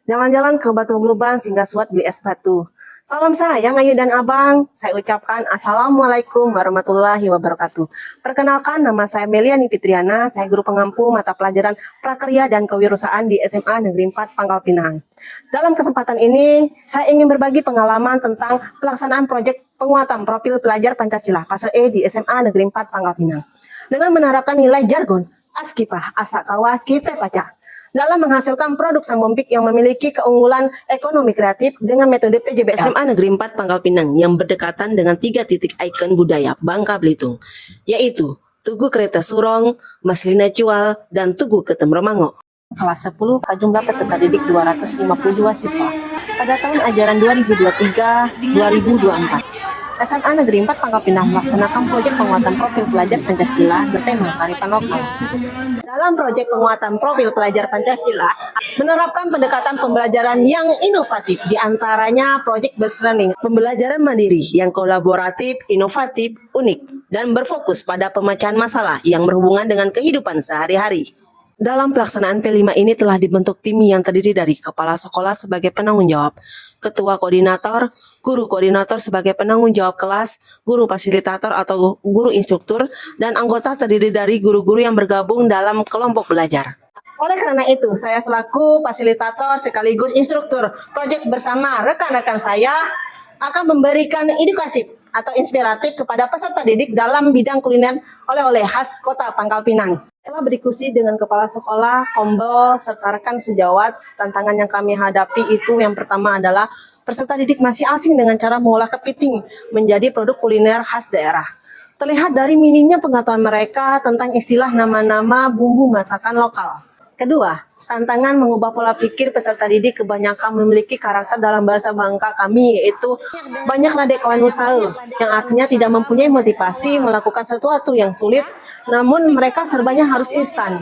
Jalan-jalan ke Batu Beluban singgah suat beli es batu. Salam sayang Ayu dan Abang, saya ucapkan Assalamualaikum warahmatullahi wabarakatuh. Perkenalkan, nama saya Meliani Fitriana, saya guru pengampu mata pelajaran Prakerja dan Kewirausahaan di SMA Negeri 4 Pangkal Pinang. Dalam kesempatan ini, saya ingin berbagi pengalaman tentang pelaksanaan proyek penguatan profil pelajar Pancasila fase E di SMA Negeri 4 Pangkal Pinang. Dengan menerapkan nilai jargon, askipah, asakawa, kita baca, dalam menghasilkan produk Sambompik yang memiliki keunggulan ekonomi kreatif dengan metode PJBL. SMA Negeri 4 Pangkal Pinang yang berdekatan dengan 3 titik ikon budaya Bangka Belitung, yaitu Tugu Kereta Surong, Maslina Cual, dan Tugu Ketem Remango. Kelas 10, jumlah peserta didik 252 siswa pada tahun ajaran 2023-2024. SMA Negeri 4 Pangkal Pinang melaksanakan proyek penguatan profil pelajar Pancasila bertema kearifan lokal. Dalam proyek penguatan profil pelajar Pancasila, menerapkan pendekatan pembelajaran yang inovatif, diantaranya proyek Burst Learning, pembelajaran mandiri yang kolaboratif, inovatif, unik, dan berfokus pada pemecahan masalah yang berhubungan dengan kehidupan sehari-hari. Dalam pelaksanaan P5 ini telah dibentuk tim yang terdiri dari kepala sekolah sebagai penanggung jawab, ketua koordinator, guru koordinator sebagai penanggung jawab kelas, guru fasilitator atau guru instruktur, dan anggota terdiri dari guru-guru yang bergabung dalam kelompok belajar. Oleh karena itu, saya selaku fasilitator sekaligus instruktur proyek bersama rekan-rekan saya akan memberikan edukasi atau inspiratif kepada peserta didik dalam bidang kuliner oleh-oleh khas Kota Pangkal Pinang. Setelah berdiskusi dengan kepala sekolah, kombel, serta rekan sejawat, tantangan yang kami hadapi itu yang pertama adalah peserta didik masih asing dengan cara mengolah kepiting menjadi produk kuliner khas daerah. Terlihat dari minimnya pengetahuan mereka tentang istilah nama-nama bumbu masakan lokal. Kedua, tantangan mengubah pola pikir peserta didik kebanyakan memiliki karakter dalam bahasa Bangka kami, yaitu banyaklah dekawan usaha, yang artinya tidak mempunyai motivasi melakukan sesuatu yang sulit, namun mereka serbanya harus instan.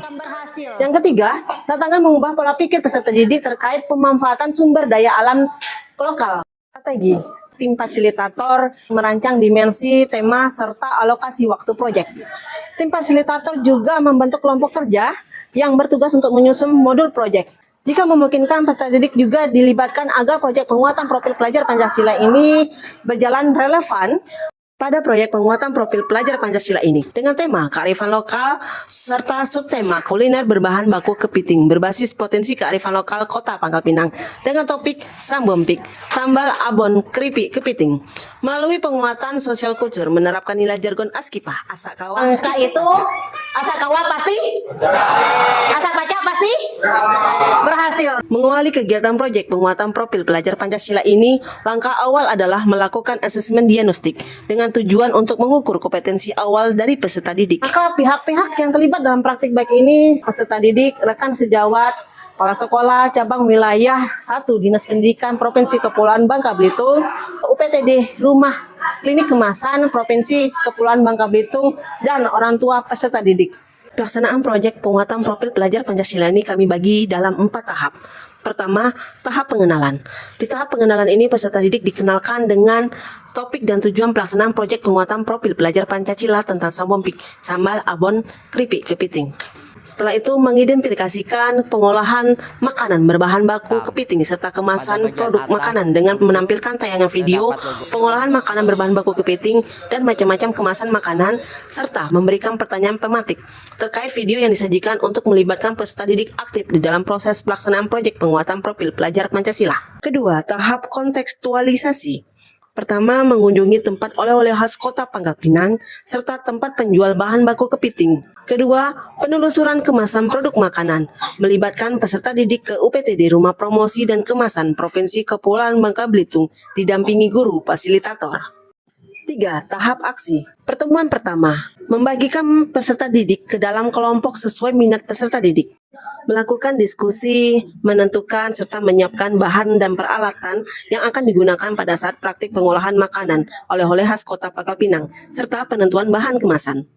Yang ketiga, tantangan mengubah pola pikir peserta didik terkait pemanfaatan sumber daya alam lokal. Strategi, tim fasilitator merancang dimensi, tema, serta alokasi waktu proyek. Tim fasilitator juga membentuk kelompok kerja yang bertugas untuk menyusun modul proyek. Jika memungkinkan, peserta didik juga dilibatkan agar proyek penguatan profil pelajar Pancasila ini berjalan relevan pada proyek penguatan profil pelajar Pancasila ini dengan tema kearifan lokal serta subtema kuliner berbahan baku kepiting berbasis potensi kearifan lokal Kota Pangkal Pinang dengan topik Sambompik, sambal abon keripik kepiting. Melalui penguatan sosial kultur menerapkan nilai jargon askipah, asakawa. Angka itu asakawa pasti? Asak baca pasti? Berhasil. Mengawali kegiatan proyek penguatan profil pelajar Pancasila ini, langkah awal adalah melakukan asesmen diagnostik dengan tujuan untuk mengukur kompetensi awal dari peserta didik. Maka pihak-pihak yang terlibat dalam praktik baik ini, peserta didik, rekan sejawat, kepala sekolah, cabang wilayah 1 Dinas Pendidikan Provinsi Kepulauan Bangka Belitung, UPTD Rumah Klinik Kemasan Provinsi Kepulauan Bangka Belitung, dan orang tua peserta didik. Pelaksanaan proyek penguatan profil pelajar Pancasila ini kami bagi dalam 4 tahap. Pertama, tahap pengenalan. Di tahap pengenalan ini peserta didik dikenalkan dengan topik dan tujuan pelaksanaan proyek penguatan profil pelajar Pancasila tentang Sambompik, sambal abon keripik kepiting. Setelah itu mengidentifikasikan pengolahan makanan berbahan baku kepiting serta kemasan produk makanan dengan menampilkan tayangan video pengolahan makanan berbahan baku kepiting dan macam-macam kemasan makanan serta memberikan pertanyaan pematik terkait video yang disajikan untuk melibatkan peserta didik aktif di dalam proses pelaksanaan proyek penguatan profil pelajar Pancasila. Kedua, tahap kontekstualisasi. Pertama, mengunjungi tempat oleh-oleh khas Kota Pangkal Pinang serta tempat penjual bahan baku kepiting. Kedua, penelusuran kemasan produk makanan, melibatkan peserta didik ke UPTD Rumah Promosi dan Kemasan Provinsi Kepulauan Bangka Belitung, didampingi guru fasilitator. 3. Tahap aksi. Pertemuan pertama, membagikan peserta didik ke dalam kelompok sesuai minat peserta didik. Melakukan diskusi, menentukan serta menyiapkan bahan dan peralatan yang akan digunakan pada saat praktik pengolahan makanan oleh-oleh khas Kota Pangkal Pinang, serta penentuan bahan kemasan.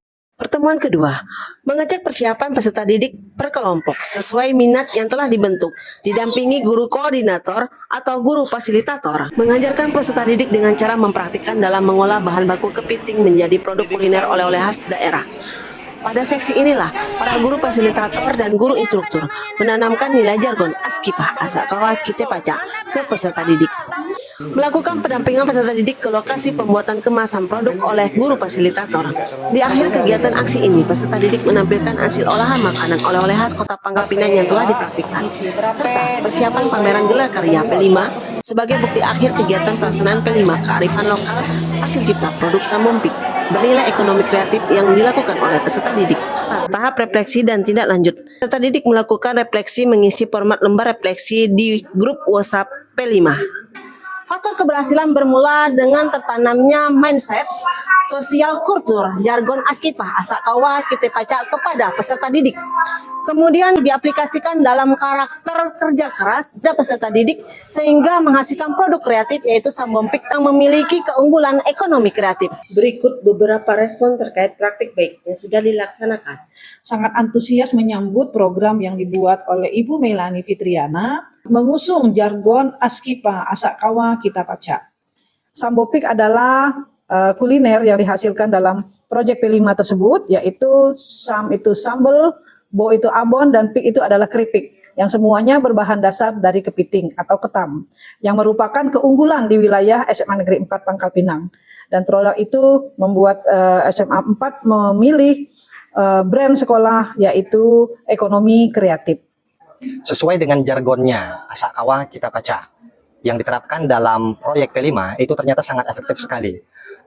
Pertemuan kedua, mengecek persiapan peserta didik per kelompok sesuai minat yang telah dibentuk, didampingi guru koordinator atau guru fasilitator, mengajarkan peserta didik dengan cara mempraktikkan dalam mengolah bahan baku kepiting menjadi produk kuliner oleh-oleh khas daerah. Pada seksi inilah, para guru fasilitator dan guru instruktur menanamkan nilai jargon Askipa Asakawa Kite Paca ke peserta didik. Melakukan pendampingan peserta didik ke lokasi pembuatan kemasan produk oleh guru fasilitator. Di akhir kegiatan aksi ini, peserta didik menampilkan hasil olahan makanan oleh-oleh khas Kota Pangkal Pinang yang telah dipraktikkan, serta persiapan pameran gelar karya P5 sebagai bukti akhir kegiatan pelaksanaan P5 kearifan lokal hasil cipta produk Sambompik bernilai ekonomi kreatif yang dilakukan oleh peserta didik. Tahap refleksi dan tindak lanjut. Peserta didik melakukan refleksi mengisi format lembar refleksi di grup WhatsApp P5. Faktor keberhasilan bermula dengan tertanamnya mindset sosial kultur jargon Askipa Asakawa Kite Paca kepada peserta didik. Kemudian diaplikasikan dalam karakter kerja keras pada peserta didik sehingga menghasilkan produk kreatif yaitu Sambompik yang memiliki keunggulan ekonomi kreatif. Berikut beberapa respon terkait praktik baik yang sudah dilaksanakan. Sangat antusias menyambut program yang dibuat oleh Ibu Melani Fitriana mengusung jargon Askipa Asakawa Kite Paca. Sambompik adalah kuliner yang dihasilkan dalam proyek P5 tersebut, yaitu sam itu sambal, bo itu abon, dan pik itu adalah keripik yang semuanya berbahan dasar dari kepiting atau ketam yang merupakan keunggulan di wilayah SMA Negeri 4 Pangkal Pinang. Dan produk itu membuat SMA 4 memilih brand sekolah yaitu ekonomi kreatif. Sesuai dengan jargonnya Asakawa Kite Paca yang diterapkan dalam proyek P5 itu ternyata sangat efektif sekali.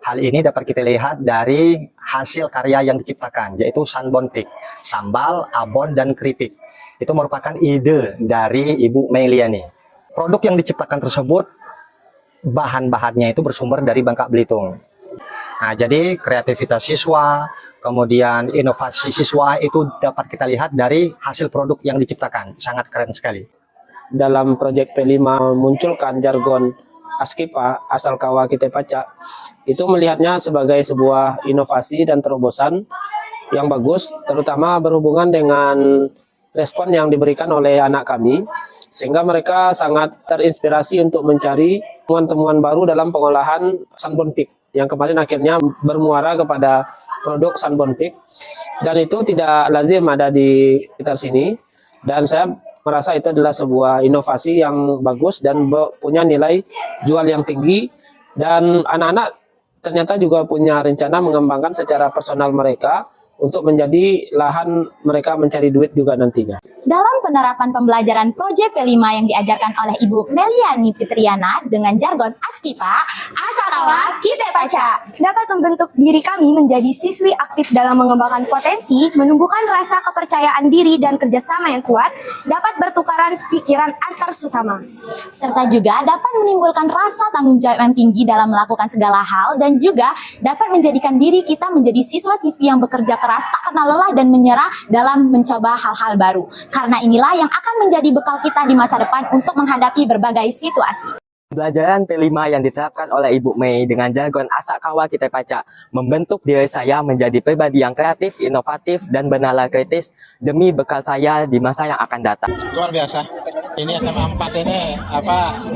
Hal ini dapat kita lihat dari hasil karya yang diciptakan, yaitu Sambompik, sambal, abon, dan keripik. Itu merupakan ide dari Ibu Meliani. Produk yang diciptakan tersebut, bahan-bahannya itu bersumber dari Bangka Belitung. Nah, jadi kreativitas siswa, kemudian inovasi siswa itu dapat kita lihat dari hasil produk yang diciptakan. Sangat keren sekali. Dalam proyek P5 memunculkan jargon Askipa Asakawa Kite Paca, itu melihatnya sebagai sebuah inovasi dan terobosan yang bagus, terutama berhubungan dengan respon yang diberikan oleh anak kami, sehingga mereka sangat terinspirasi untuk mencari temuan-temuan baru dalam pengolahan Sambompik, yang kemarin akhirnya bermuara kepada produk Sambompik, dan itu tidak lazim ada di sekitar sini, dan saya merasa itu adalah sebuah inovasi yang bagus dan punya nilai jual yang tinggi, dan anak-anak ternyata juga punya rencana mengembangkan secara personal mereka untuk menjadi lahan mereka mencari duit juga nantinya. Dalam penerapan pembelajaran proyek P5 yang diajarkan oleh Ibu Meliani Fitriana dengan jargon Askipa Asakawa Kite Paca dapat membentuk diri kami menjadi siswi aktif dalam mengembangkan potensi, menumbuhkan rasa kepercayaan diri dan kerjasama yang kuat, dapat bertukaran pikiran antar sesama, serta juga dapat menimbulkan rasa tanggung jawab yang tinggi dalam melakukan segala hal, dan juga dapat menjadikan diri kita menjadi siswa-siswi yang bekerja keras, tak kenal lelah dan menyerah dalam mencoba hal-hal baru. Karena inilah yang akan menjadi bekal kita di masa depan untuk menghadapi berbagai situasi. Pembelajaran P5 yang diterapkan oleh Ibu Mei dengan jargon Asakawa Kite Paca membentuk diri saya menjadi pribadi yang kreatif, inovatif, dan bernalar kritis demi bekal saya di masa yang akan datang. Luar biasa. Ini SMA 4 ini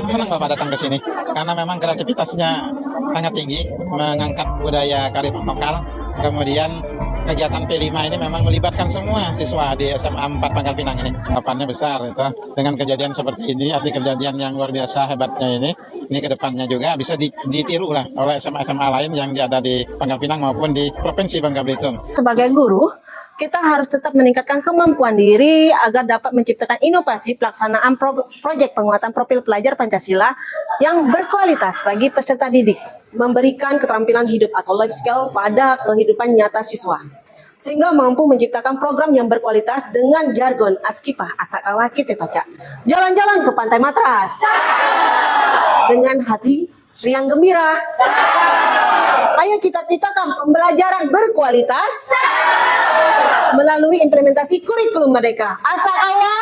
senang Bapak datang ke sini karena memang kreativitasnya sangat tinggi, mengangkat budaya kearifan lokal. Kemudian kegiatan P5 ini memang melibatkan semua siswa di SMA 4 Pangkal Pinang ini. Harapannya besar itu. Dengan kejadian seperti ini, arti kejadian yang luar biasa hebatnya ini ke depannya juga bisa ditiru lah oleh SMA-SMA lain yang ada di Pangkal Pinang maupun di Provinsi Bangka Belitung. Sebagai guru, kita harus tetap meningkatkan kemampuan diri agar dapat menciptakan inovasi pelaksanaan proyek penguatan profil pelajar Pancasila yang berkualitas bagi peserta didik, memberikan keterampilan hidup atau life skill pada kehidupan nyata siswa, sehingga mampu menciptakan program yang berkualitas dengan jargon Askipa Asakawa Kite Paca. Jalan-jalan ke Pantai Matras dengan hati riang gembira. Ayo kita ciptakan pembelajaran berkualitas melalui implementasi kurikulum Merdeka. Asakawa